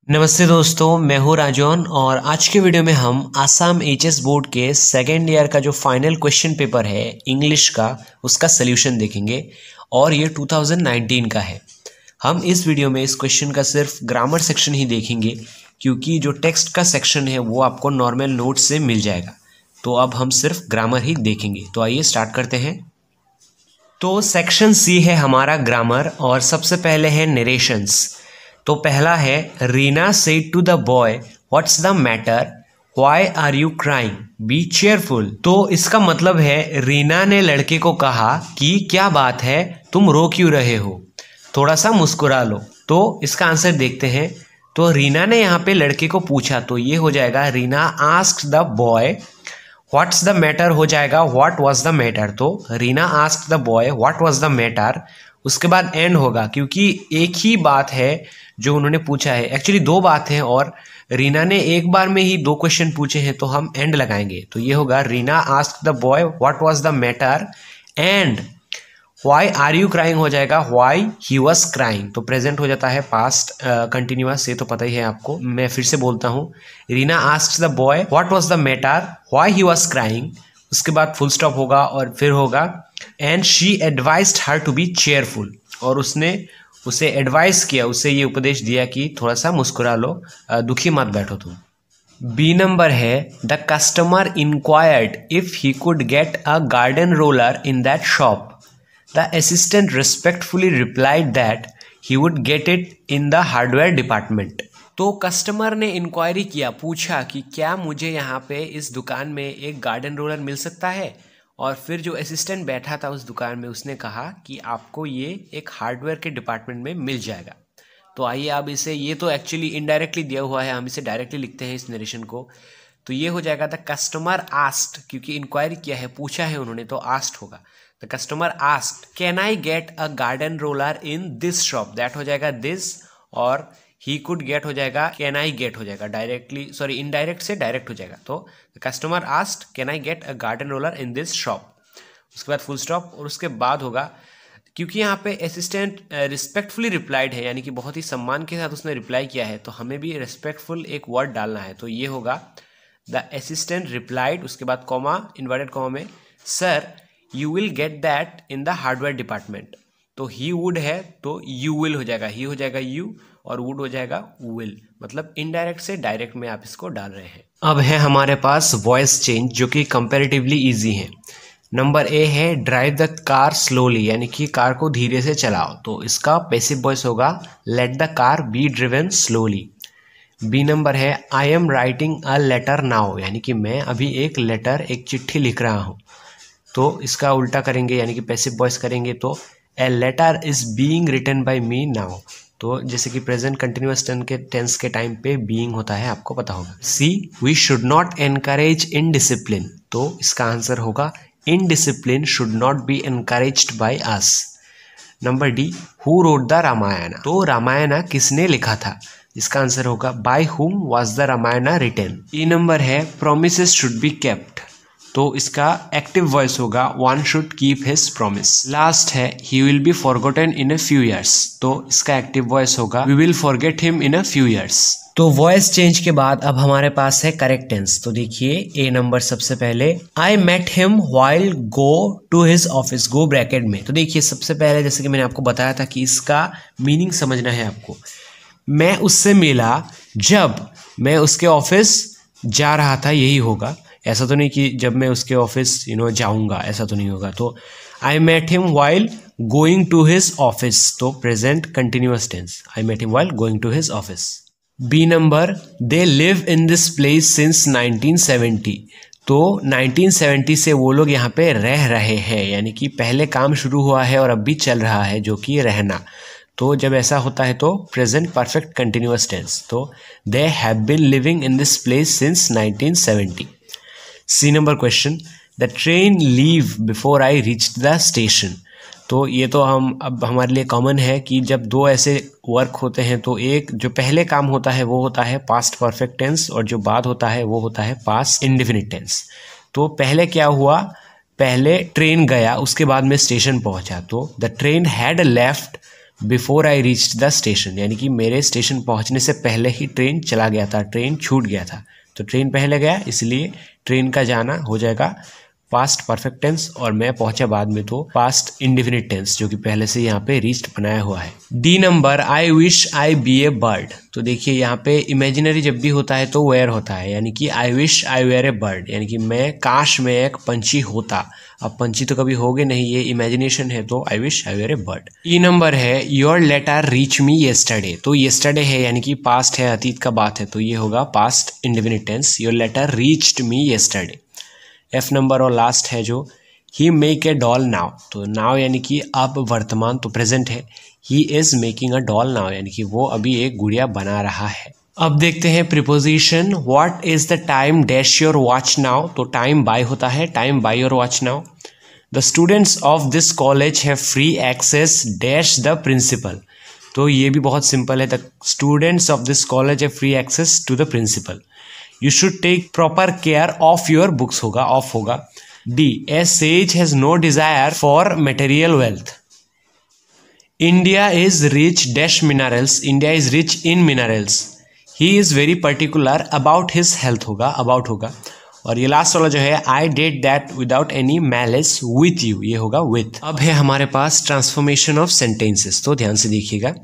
नमस्ते दोस्तों, मैं हूं राजौन और आज के वीडियो में हम आसाम एचएस बोर्ड के सेकेंड ईयर का जो फाइनल क्वेश्चन पेपर है इंग्लिश का, उसका सल्यूशन देखेंगे और ये 2019 का है। हम इस वीडियो में इस क्वेश्चन का सिर्फ ग्रामर सेक्शन ही देखेंगे क्योंकि जो टेक्स्ट का सेक्शन है वो आपको नॉर्मल नोट से मिल जाएगा। तो अब हम सिर्फ ग्रामर ही देखेंगे। तो आइए स्टार्ट करते हैं। तो सेक्शन सी है हमारा ग्रामर और सबसे पहले है नरेशंस। तो पहला है Reena said to the boy what's the matter, why are you crying, be cheerful. तो इसका मतलब है रीना ने लड़के को कहा कि क्या बात है, तुम रो क्यों रहे हो, थोड़ा सा मुस्कुरा लो। तो इसका आंसर देखते हैं। तो रीना ने यहाँ पे लड़के को पूछा, तो ये हो जाएगा Reena asked the boy what's the matter, हो जाएगा व्हाट वाज द मैटर। तो Reena asked the boy what was the matter, उसके बाद एंड होगा क्योंकि एक ही बात है जो उन्होंने पूछा है। एक्चुअली दो बात है और रीना ने एक बार में ही दो क्वेश्चन पूछे हैं, तो हम एंड लगाएंगे। तो ये होगा Reena asked the boy what was the matter and why are you crying, हो जाएगा व्हाई ही वाज क्राइंग। तो प्रेजेंट हो जाता है पास्ट कंटिन्यूअस से, तो पता ही है आपको। मैं फिर से बोलता हूँ, Reena asked the boy what was the matter, why he was crying, उसके बाद फुल स्टॉप होगा और फिर होगा and she advised her to be cheerful, और उसने उसे एडवाइस किया, उसे ये उपदेश दिया कि थोड़ा सा मुस्कुरा लो, दुखी मत बैठो तुम। बी नंबर है the customer inquired if he could get a garden roller in that shop, the assistant respectfully replied that he would get it in the hardware department. तो कस्टमर ने इंक्वायरी किया, पूछा कि क्या मुझे यहाँ पे इस दुकान में एक गार्डन रोलर मिल सकता है, और फिर जो असिस्टेंट बैठा था उस दुकान में उसने कहा कि आपको ये एक हार्डवेयर के डिपार्टमेंट में मिल जाएगा। तो आइए अब इसे, ये तो एक्चुअली इनडायरेक्टली दिया हुआ है, हम इसे डायरेक्टली लिखते हैं इस नरेशन को। तो ये हो जाएगा द कस्टमर आस्क्ड, क्योंकि इंक्वायरी किया है, पूछा है उन्होंने, तो आस्क्ड होगा। The customer asked can I get a garden roller in this shop, that हो जाएगा दिस, और ही कुड गेट हो जाएगा कैन आई गेट हो जाएगा, डायरेक्टली सॉरी इनडायरेक्ट से डायरेक्ट हो जाएगा। तो customer asked can I get a garden roller in this shop, उसके बाद फुल स्टॉप, और उसके बाद होगा, क्योंकि यहाँ पे असिस्टेंट रिस्पेक्टफुली रिप्लाइड है, यानी कि बहुत ही सम्मान के साथ उसने रिप्लाई किया है, तो हमें भी रिस्पेक्टफुल एक वर्ड डालना है। तो ये होगा द असिस्टेंट रिप्लाइड, उसके बाद कॉमा, इन्वर्टेड कॉमा में, sir you will get that in the hardware department. तो ही वुड है तो यू विल हो जाएगा, ही हो जाएगा यू और वुड हो जाएगा विल, मतलब इनडायरेक्ट से डायरेक्ट में आप इसको डाल रहे हैं। अब है हमारे पास वॉइस चेंज जो कि कंपैरेटिवली इजी है। नंबर ए है ड्राइव द कार स्लोली, यानी कि कार को धीरे से चलाओ, तो इसका पैसिव वॉइस होगा let the car be driven slowly. B number है I am writing a letter now, यानी कि मैं अभी एक लेटर, एक चिट्ठी लिख रहा हूँ, तो इसका उल्टा करेंगे यानी कि पैसिव वॉइस करेंगे तो a letter is being written by me now. तो जैसे कि प्रेजेंट कंटिन्यूअस टेंस के टाइम पे बीइंग होता है, आपको पता होगा। C we should not encourage indiscipline, तो इसका आंसर होगा indiscipline should not be encouraged by us. Number D who wrote the Ramayana, तो रामायण किसने लिखा था, इसका आंसर होगा by whom was the Ramayana written. E number है प्रोमिसेस शुड बी केप्ट, तो इसका एक्टिव वॉइस होगा one should keep his promise. Last है he will be forgotten in a few years, तो इसका एक्टिव वॉइस होगा we will forget him in a few years. तो voice change के बाद अब हमारे पास है करेक्ट टेंस। तो देखिए ए नंबर सबसे पहले I met him while go to his office, go bracket में। तो देखिए सबसे पहले जैसे कि मैंने आपको बताया था कि इसका मीनिंग समझना है आपको। मैं उससे मिला जब मैं उसके ऑफिस जा रहा था, यही होगा। ऐसा तो नहीं कि जब मैं उसके ऑफिस जाऊंगा, ऐसा तो नहीं होगा। तो I met him while going to his office, तो present continuous tense, I met him while going to his office. B number they live in this place since 1970, तो 1970 से वो लोग यहाँ पे रह रहे हैं, यानी कि पहले काम शुरू हुआ है और अब भी चल रहा है, जो कि रहना। तो जब ऐसा होता है तो प्रेजेंट परफेक्ट कंटिन्यूअस टेंस, तो they have been living in this place since 1970। C number question the train leave before I reach the station, तो ये तो हम अब हमारे लिए कॉमन है कि जब दो ऐसे वर्क होते हैं तो एक जो पहले काम होता है वो होता है पास्ट परफेक्ट टेंस, और जो बाद होता है वो होता है पास्ट इंडेफिनिट टेंस। तो पहले क्या हुआ, पहले ट्रेन गया, उसके बाद में स्टेशन पहुंचा, तो the train had left before I reached the station, यानी कि मेरे स्टेशन पहुंचने से पहले ही ट्रेन चला गया था, ट्रेन छूट गया था। तो ट्रेन पहले गया, इसलिए ट्रेन का जाना हो जाएगा पास्ट परफेक्ट टेंस, और मैं पहुंचा बाद में तो पास्ट इंडेफिनिट टेंस, जो कि पहले से यहाँ पे रीच्ड बनाया हुआ है। D number, I wish I be a bird. तो देखिए यहाँ पे इमेजिनरी जब भी होता है तो वेयर होता है, यानी कि I wish I were a bird, यानी कि मैं काश मैं एक पंछी होता। अब पंछी तो कभी होगे नहीं, ये इमेजिनेशन है, तो I wish I were a bird. E number है, your letter reach me yesterday. तो येस्टरडे है यानी कि पास्ट है, अतीत का बात है, तो ये होगा past indefinite tense, your letter reached me yesterday. F number और लास्ट है जो, he make a doll now. तो नाउ यानी कि अब वर्तमान, तो प्रेजेंट है, he is making a doll now, यानी कि वो अभी एक गुड़िया बना रहा है। अब देखते हैं preposition, what is the time dash your watch now. तो टाइम बाय होता है, time by your watch now. The students of this college have free access dash the principal. तो ये भी बहुत सिंपल है, the students of this college have free access to the principal. You should take proper care of your books होगा, of होगा। D, a sage has no desire for material wealth. India is rich dash minerals, India is rich in minerals. He is very particular about his health होगा, about होगा। और ये last वाला जो है, I did that without any malice with you, ये होगा with. अब है हमारे पास ट्रांसफॉर्मेशन ऑफ सेंटेंसेस, तो ध्यान से देखिएगा।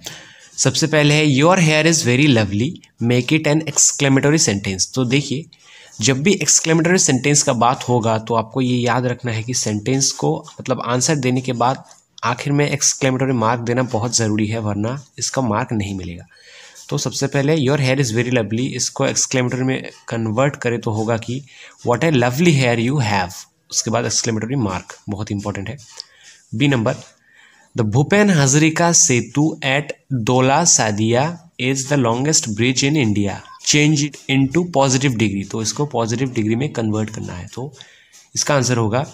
सबसे पहले है, your hair is very lovely, make it an exclamatory sentence. तो देखिए जब भी एक्सक्लेमेटरी सेंटेंस का बात होगा तो आपको ये याद रखना है कि सेंटेंस को मतलब आंसर देने के बाद आखिर में एक्सक्लेमेटरी मार्क देना बहुत ज़रूरी है, वरना इसका मार्क नहीं मिलेगा। तो सबसे पहले your hair is very lovely, इसको एक्सक्लेमेटरी में कन्वर्ट करें तो होगा कि what a lovely hair you have, उसके बाद एक्सक्लेमेटरी मार्क, बहुत इंपॉर्टेंट है। B number, the Bhupen Hazarika Setu at Dhola Sadiya is the longest bridge in India, change it into positive degree. तो इसको पॉजिटिव डिग्री में कन्वर्ट करना है, तो इसका आंसर होगा,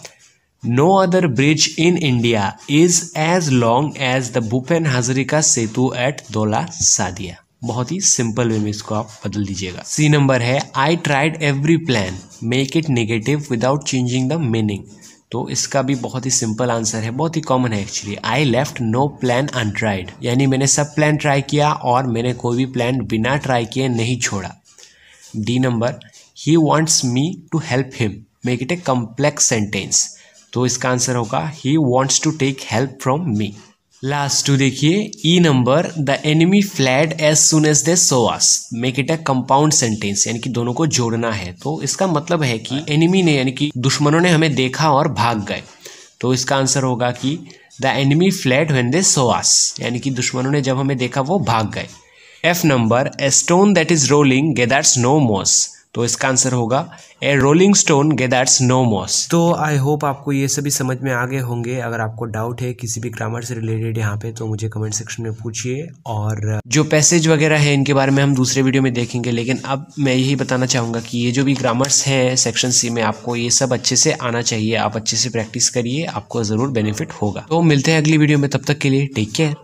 no other bridge in India is as long as the Bhupen Hazarika Setu at Dhola Sadiya. बहुत ही सिंपल वे में इसको आप बदल दीजिएगा। सी नंबर है, I tried every plan, make it negative without changing the meaning. तो इसका भी बहुत ही सिंपल आंसर है, बहुत ही कॉमन है actually. I left no plan untried, यानी मैंने सब प्लान ट्राई किया और मैंने कोई भी प्लान बिना ट्राई किए नहीं छोड़ा। D number, he wants me to help him, make it a complex sentence. तो इसका आंसर होगा, he wants to take help from me. Last two देखिए, E number, the enemy fled as soon as they saw us, make it a compound sentence, यानी कि दोनों को जोड़ना है। तो इसका मतलब है कि एनिमी ने यानी कि दुश्मनों ने हमें देखा और भाग गए, तो इसका आंसर होगा कि the enemy fled when they saw us, यानी कि दुश्मनों ने जब हमें देखा वो भाग गए। F number, a stone that is rolling gathers no moss. तो इसका आंसर होगा, a rolling stone gathers no moss. तो आई होप आपको ये सभी समझ में आ गए होंगे। अगर आपको डाउट है किसी भी ग्रामर से रिलेटेड यहाँ पे तो मुझे कमेंट सेक्शन में पूछिए, और जो पैसेज वगैरह है इनके बारे में हम दूसरे वीडियो में देखेंगे। लेकिन अब मैं यही बताना चाहूँगा कि ये जो भी ग्रामर्स हैं सेक्शन सी में, आपको ये सब अच्छे से आना चाहिए। आप अच्छे से प्रैक्टिस करिए, आपको ज़रूर बेनिफिट होगा। तो मिलते हैं अगली वीडियो में, तब तक के लिए टेक केयर।